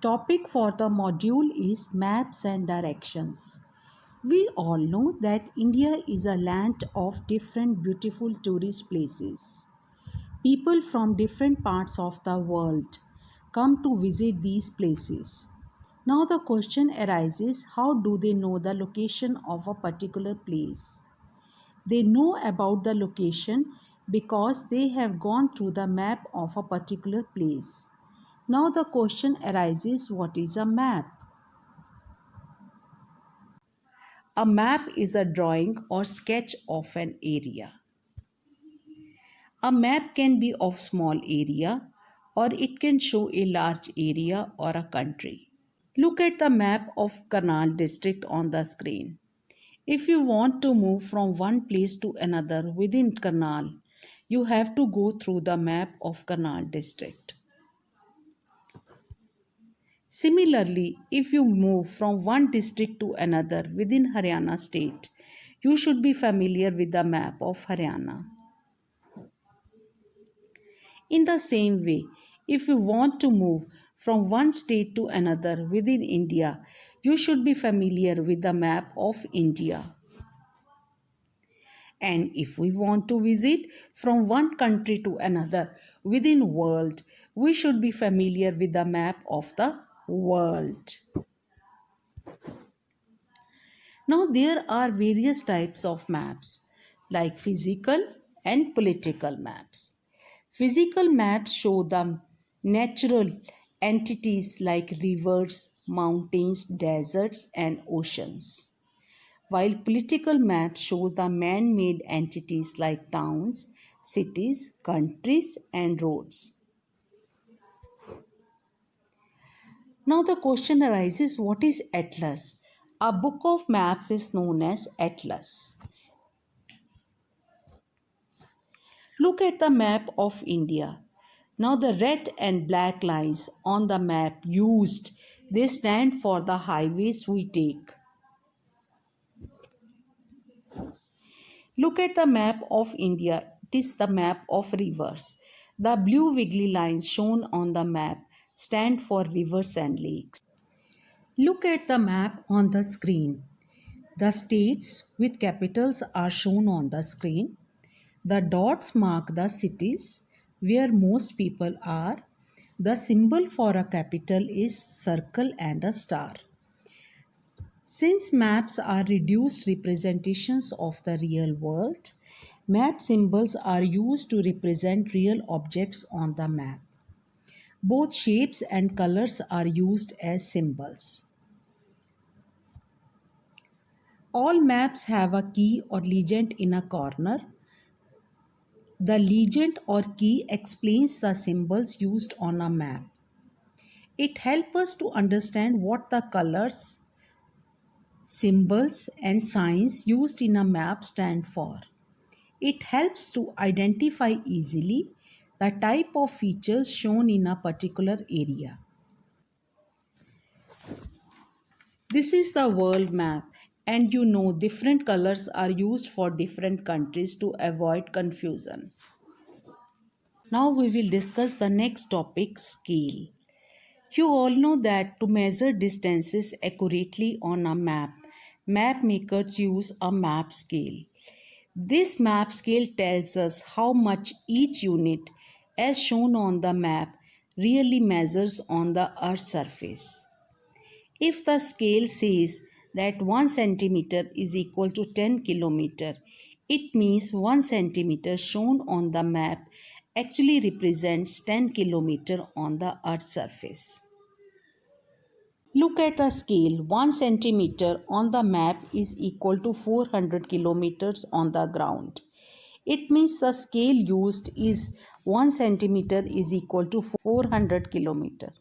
Topic for the module is maps and directions. We all know that India is a land of different beautiful tourist places. People from different parts of the world come to visit these places. Now the question arises, how do they know the location of a particular place? They know about the location because they have gone through the map of a particular place. Now the question arises, what is a map? A map is a drawing or sketch of an area. A map can be of small area or it can show a large area or a country. Look at the map of Karnal district on the screen. If you want to move from one place to another within Karnal, you have to go through the map of Karnal district. Similarly, if you move from one district to another within Haryana state, you should be familiar with the map of Haryana. In the same way, if you want to move from one state to another within India, you should be familiar with the map of India. And if we want to visit from one country to another within world, we should be familiar with the map of the world. Now there are various types of maps like physical and political maps. Physical maps show the natural entities like rivers, mountains, deserts and oceans. While political maps show the man-made entities like towns, cities, countries and roads. Now the question arises, what is atlas? A book of maps is known as atlas. Look at the map of India. Now the red and black lines on the map used, they stand for the highways we take. Look at the map of India. It is the map of rivers. The blue wiggly lines shown on the map stand for rivers and lakes. Look at the map on the screen. The states with capitals are shown on the screen. The dots mark the cities where most people are. The symbol for a capital is circle and a star. Since maps are reduced representations of the real world, map symbols are used to represent real objects on the map. Both shapes and colors are used as symbols. All maps have a key or legend in a corner. The legend or key explains the symbols used on a map. It helps us to understand what the colors, symbols and signs used in a map stand for. It helps to identify easily the type of features shown in a particular area. This is the world map, and you know different colors are used for different countries to avoid confusion. Now we will discuss the next topic, scale. You all know that to measure distances accurately on a map, map makers use a map scale. This map scale tells us how much each unit, as shown on the map, really measures on the Earth's surface. If the scale says that 1 centimeter is equal to 10 kilometer, it means 1 centimeter shown on the map actually represents 10 kilometer on the Earth's surface. Look at the scale. 1 centimeter on the map is equal to 400 kilometers on the ground. It means the scale used is 1 centimeter is equal to 400 kilometer.